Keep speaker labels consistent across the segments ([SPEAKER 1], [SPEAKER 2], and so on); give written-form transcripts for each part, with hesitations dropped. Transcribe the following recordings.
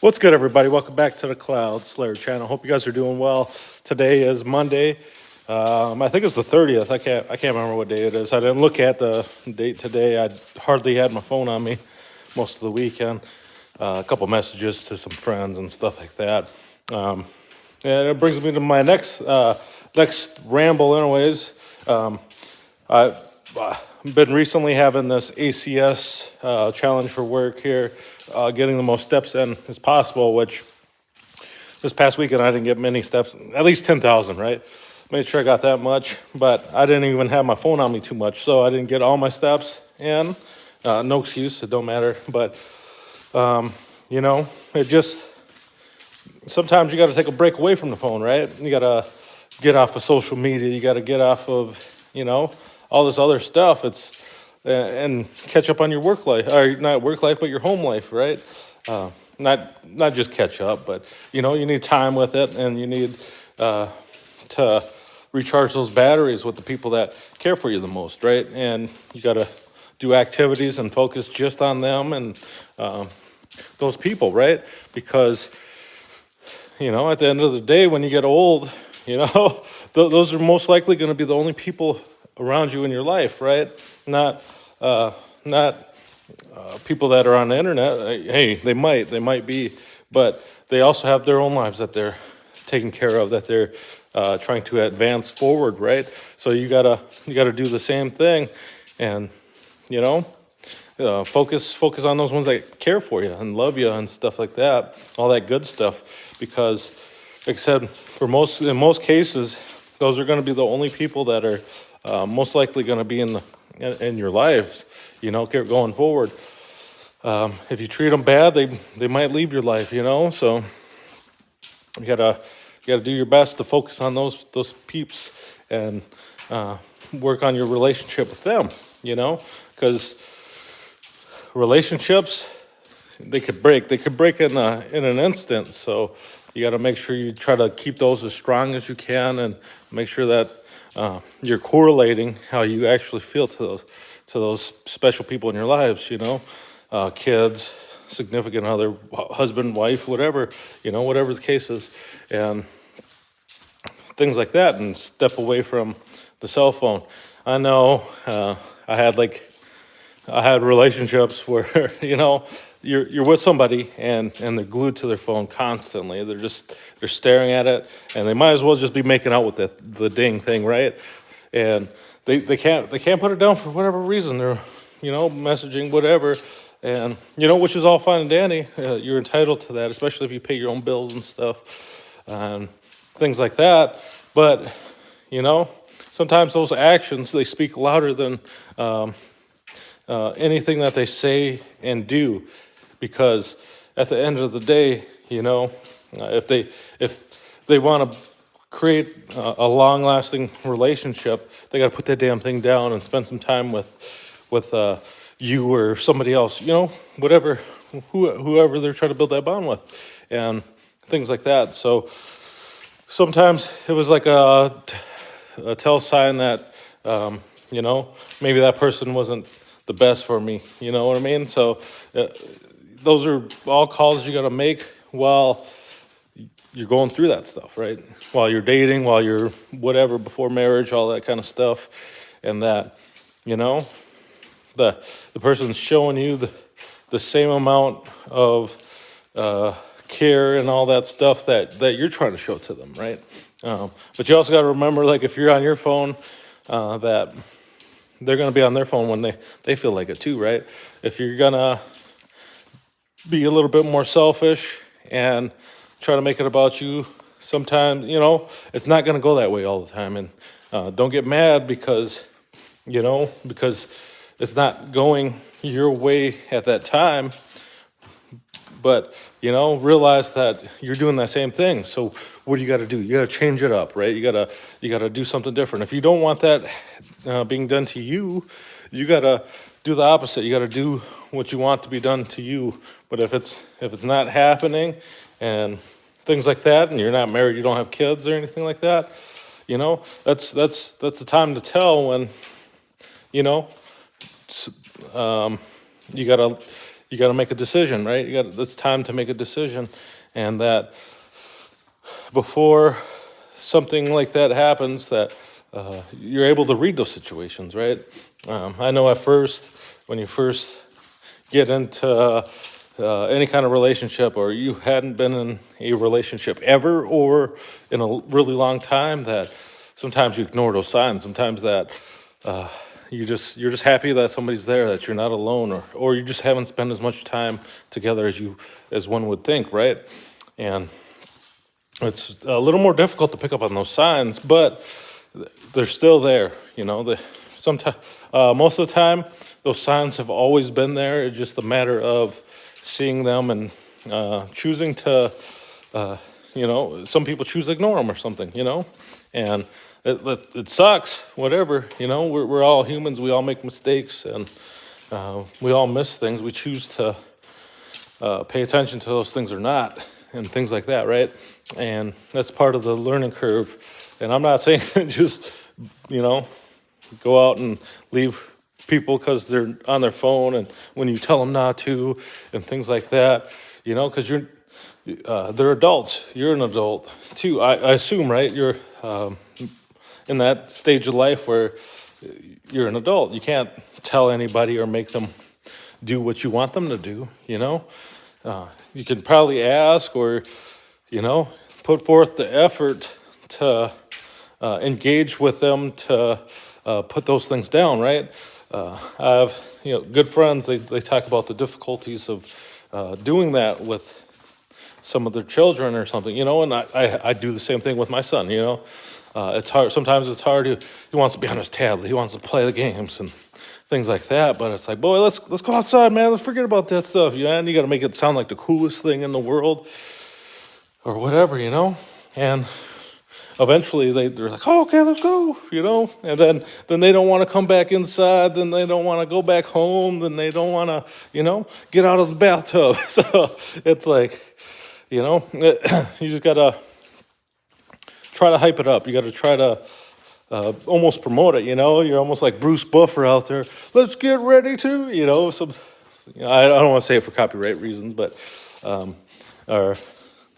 [SPEAKER 1] What's good, everybody? Welcome back to the Cloud Slayer channel. Hope you guys are doing well. Today is Monday. I think it's the 30th. I can't remember what day it is. I didn't look at the date today. I hardly had my phone on me most of the weekend. A couple messages to some friends and stuff like that. And it brings me to my next ramble. Anyways, I've been recently having this ACS challenge for work here, getting the most steps in as possible, which this past weekend I didn't get many steps, at least 10,000, right? Made sure I got that much, but I didn't even have my phone on me too much, so I didn't get all my steps in. No excuse, it don't matter, but, it just, sometimes you gotta take a break away from the phone, right? You gotta get off of social media, you gotta get off of, all this other stuff. And catch up on your work life, or not work life, but your home life, right? Not just catch up, but you need time with it, and you need to recharge those batteries with the people that care for you the most, right? And you got to do activities and focus just on them and those people, right? Because at the end of the day, when you get old, those are most likely going to be the only people around you in your life, right? Not people that are on the internet. Hey, they might be, but they also have their own lives that they're taking care of, that they're trying to advance forward, right? So you gotta do the same thing, and focus on those ones that care for you and love you and stuff like that, all that good stuff. Because, like I said, in most cases, those are going to be the only people that are most likely going to be in your lives, going forward. If you treat them bad, they might leave your life, so you gotta do your best to focus on those peeps and work on your relationship with them, because relationships, they could break in an instant. So you got to make sure you try to keep those as strong as you can, and make sure that you're correlating how you actually feel to those special people in your lives, kids, significant other, husband, wife, whatever, whatever the case is, and things like that, and step away from the cell phone. I know I had relationships where, you're with somebody and they're glued to their phone constantly. They're staring at it, and they might as well just be making out with the ding thing, right? And they can't put it down for whatever reason. They're, messaging, whatever. And, which is all fine and dandy. You're entitled to that, especially if you pay your own bills and stuff and things like that. But, sometimes those actions, they speak louder than anything that they say and do. Because at the end of the day, if they want to create a long-lasting relationship, they got to put that damn thing down and spend some time with you or somebody else, whoever they're trying to build that bond with, and things like that. So sometimes it was like a tell sign that maybe that person wasn't the best for me. You know what I mean? So those are all calls you got to make while you're going through that stuff, right? While you're dating, while you're whatever, before marriage, all that kind of stuff. And that, the person's showing you the same amount of care and all that stuff that you're trying to show to them, right? But you also got to remember, like, if you're on your phone, that they're going to be on their phone when they feel like it too, right? If you're going to be a little bit more selfish and try to make it about you, sometimes, it's not going to go that way all the time. And don't get mad because it's not going your way at that time. But, realize that you're doing that same thing. So what do you got to do? You got to change it up, right? You got to do something different. If you don't want that being done to you, you got to do the opposite. You got to do what you want to be done to you. But if it's not happening and things like that, and you're not married, you don't have kids or anything like that, that's the time to tell when, you gotta you got to make a decision, right? It's time to make a decision, and that before something like that happens, that you're able to read those situations, right? I know at first, when you first get into any kind of relationship, or you hadn't been in a relationship ever or in a really long time, that sometimes you ignore those signs. Sometimes that you're just happy that somebody's there, that you're not alone, or you just haven't spent as much time together as one would think, right? And it's a little more difficult to pick up on those signs, but they're still there. Sometimes, most of the time, those signs have always been there. It's just a matter of seeing them and choosing to, some people choose to ignore them or something, and it sucks, whatever, we're all humans, we all make mistakes, and we all miss things. We choose to pay attention to those things or not, and things like that, right? And that's part of the learning curve. And I'm not saying just, go out and leave people because they're on their phone and when you tell them not to and things like that, because they're adults. You're an adult too, I assume, right? You're in that stage of life where you're an adult. You can't tell anybody or make them do what you want them to do, you can probably ask or, put forth the effort to engage with them to put those things down, right? I have, good friends, they talk about the difficulties of doing that with some of their children or something, and I do the same thing with my son, it's hard. Sometimes it's hard. He wants to be on his tablet. He wants to play the games and things like that. But it's like, boy, let's go outside, man. Let's forget about that stuff. And you got to make it sound like the coolest thing in the world or whatever, And eventually they're like, oh, okay, let's go, And then they don't want to come back inside. Then they don't want to go back home. Then they don't want to, get out of the bathtub. So it's like, you just got to try to hype it up. You got to try to almost promote it, You're almost like Bruce Buffer out there. Let's get ready to, I don't want to say it for copyright reasons, but, or,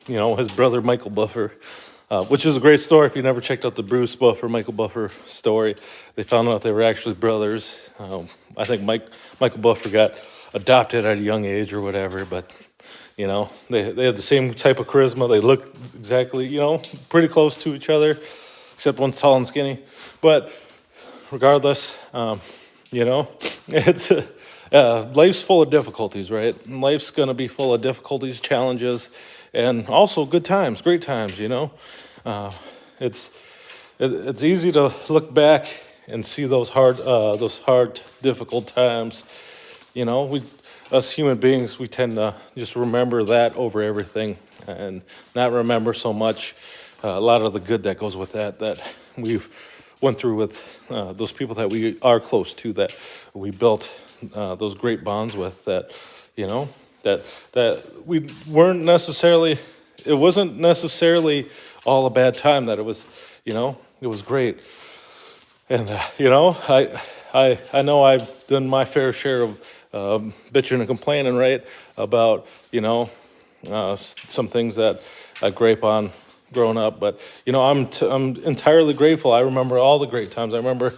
[SPEAKER 1] his brother Michael Buffer, which is a great story. If you never checked out the Bruce Buffer, Michael Buffer story, they found out they were actually brothers. I think Michael Buffer got adopted at a young age or whatever, but they have the same type of charisma. They look exactly, pretty close to each other, except one's tall and skinny. But regardless, it's life's full of difficulties, right? Life's going to be full of difficulties, challenges, and also good times, great times, It's easy to look back and see those hard, difficult times. Us human beings, we tend to just remember that over everything and not remember so much a lot of the good that goes with that we've went through with those people that we are close to, that we built those great bonds with, that, that we weren't necessarily, it wasn't necessarily all a bad time, that it was, it was great. And, I know I've done my fair share of bitching and complaining, right, about, some things that I grape on growing up. But, I'm entirely grateful. I remember all the great times. I remember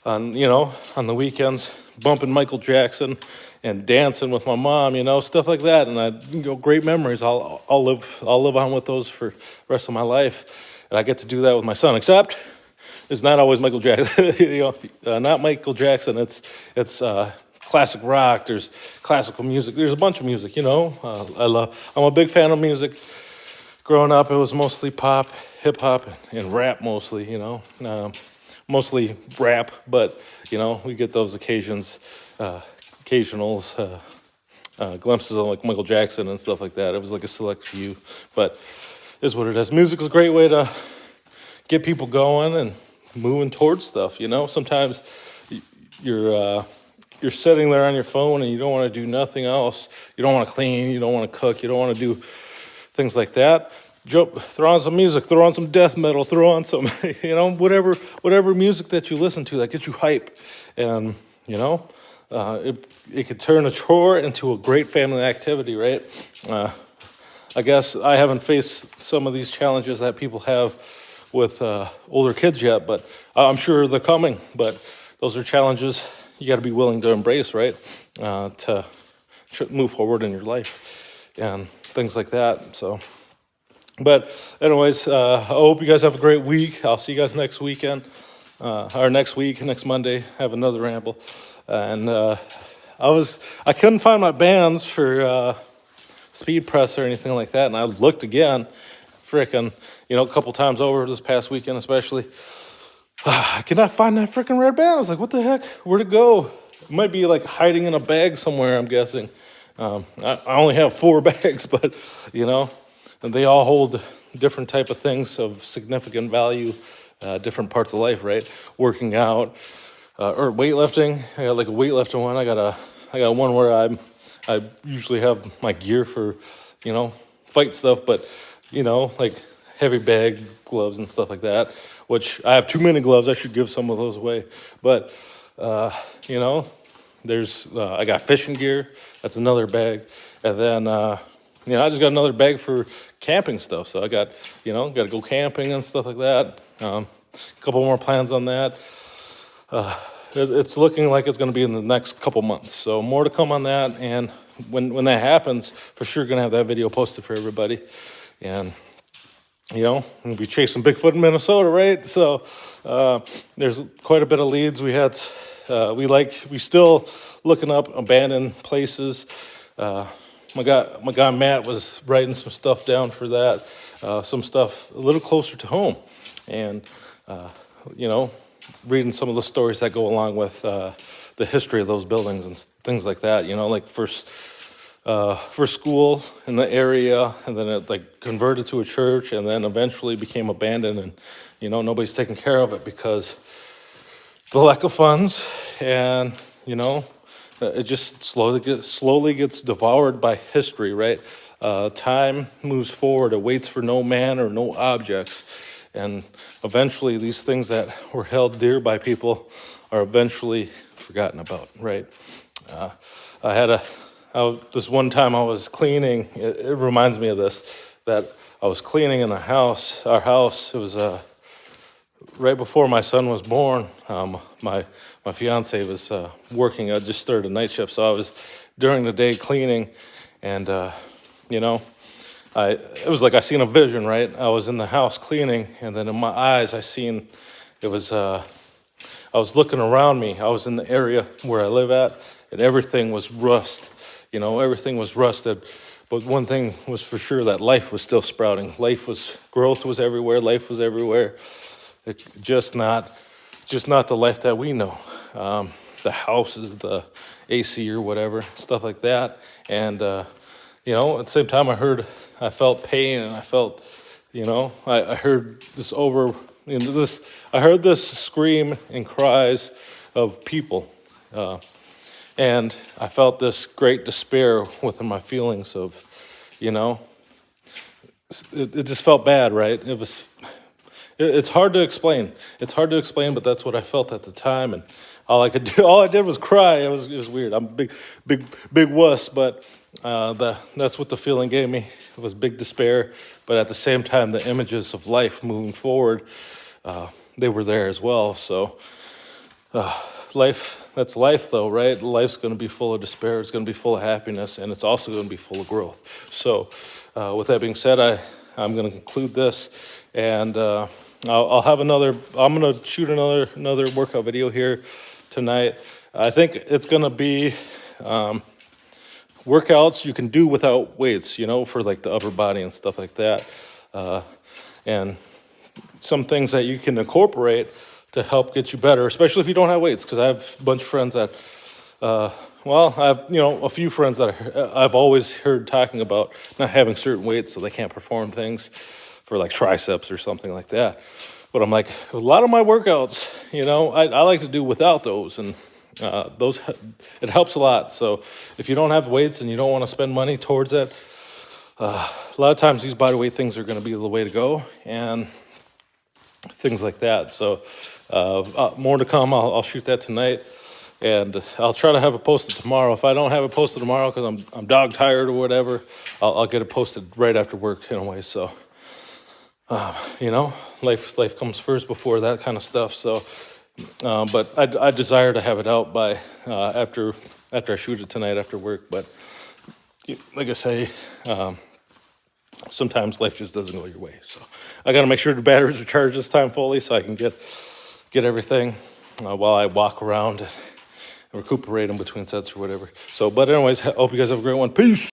[SPEAKER 1] on the weekends bumping Michael Jackson and dancing with my mom, stuff like that. And great memories. I'll live on with those for the rest of my life. And I get to do that with my son, except it's not always Michael Jackson, not Michael Jackson. It's classic rock. There's classical music. There's a bunch of music, I'm a big fan of music. Growing up, it was mostly pop, hip hop, and rap mostly, mostly rap, but, we get those occasionals, glimpses of like Michael Jackson and stuff like that. It was like a select few, but is what it is. Music is a great way to get people going and moving towards stuff, Sometimes you're sitting there on your phone and you don't want to do nothing else. You don't want to clean, you don't want to cook, you don't want to do things like that. Throw on some music, throw on some death metal, throw on some, whatever music that you listen to that gets you hype. And, it could turn a chore into a great family activity, right? I guess I haven't faced some of these challenges that people have with older kids yet, but I'm sure they're coming. But those are challenges you got to be willing to embrace, right? To move forward in your life and things like that. So, but anyways, I hope you guys have a great week. I'll see you guys next weekend, or next week, next Monday. Have another ramble, and I couldn't find my bands for speed press or anything like that, and I looked again, frickin', a couple times over this past weekend, especially. I cannot find that frickin' red band. I was like, what the heck? Where'd it go? It might be like hiding in a bag somewhere, I'm guessing. I only have 4 bags, but and they all hold different type of things of significant value, different parts of life, right? Working out, or weightlifting. I got like a weightlifting one. I got one where I usually have my gear for, fight stuff, but like heavy bag gloves and stuff like that, which I have too many gloves. I should give some of those away. But, there's, I got fishing gear. That's another bag. And then, I just got another bag for camping stuff. So I got to go camping and stuff like that. A couple more plans on that. It's looking like it's going to be in the next couple months. So more to come on that. And when that happens, for sure going to have that video posted for everybody. And, we'll be chasing Bigfoot in Minnesota, right? So there's quite a bit of leads. We still looking up abandoned places. My guy Matt was writing some stuff down for that, some stuff a little closer to home. And, reading some of the stories that go along with the history of those buildings and things like that, like first school in the area, and then it like converted to a church, and then eventually became abandoned, and nobody's taking care of it because the lack of funds, and it just slowly gets devoured by history, right? Time moves forward, it waits for no man or no objects, and eventually these things that were held dear by people are eventually forgotten about, right? This one time I was cleaning, it reminds me of this, that I was cleaning in our house. It was right before my son was born. My fiance was working. I just started a night shift, so I was during the day cleaning, and it was like I seen a vision, right? I was in the house cleaning, and then in my eyes I was looking around me. I was in the area where I live at, and everything was rust. Everything was rusted. But one thing was for sure, that life was still sprouting. Growth was everywhere. Life was everywhere. Just not the life that we know. The houses, the AC or whatever, stuff like that. And at the same time, I felt pain, and I felt, I heard I heard this scream and cries of people. And I felt this great despair within my feelings of, it just felt bad, right? It's hard to explain. It's hard to explain, but that's what I felt at the time. And all I did was cry. It was weird. I'm a big wuss, but that's what the feeling gave me. It was big despair, but at the same time, the images of life moving forward, they were there as well. So that's life though, right? Life's going to be full of despair. It's going to be full of happiness, and it's also going to be full of growth. So with that being said, I'm going to conclude this, and I'll have I'm going to shoot another workout video here tonight. I think it's going to be workouts you can do without weights, for like the upper body and stuff like that. And some things that you can incorporate to help get you better, especially if you don't have weights, because I have a bunch of friends that, I have, a few friends that I've always heard talking about not having certain weights so they can't perform things for like triceps or something like that. But I'm like, a lot of my workouts, I like to do without those, and it helps a lot. So if you don't have weights and you don't want to spend money towards it, a lot of times these bodyweight things are going to be the way to go, and things like that. So more to come. I'll shoot that tonight. and I'll try to have it posted tomorrow. If I don't have it posted tomorrow because I'm dog tired or whatever, I'll get it posted right after work anyway. So, you know, life comes first before that kind of stuff. So, but I desire to have it out by after I shoot it tonight after work. But like I say, sometimes life just doesn't go your way. So I got to make sure the batteries are charged this time fully so I can get everything while I walk around and recuperate in between sets or whatever. So, but anyways, I hope you guys have a great one. Peace.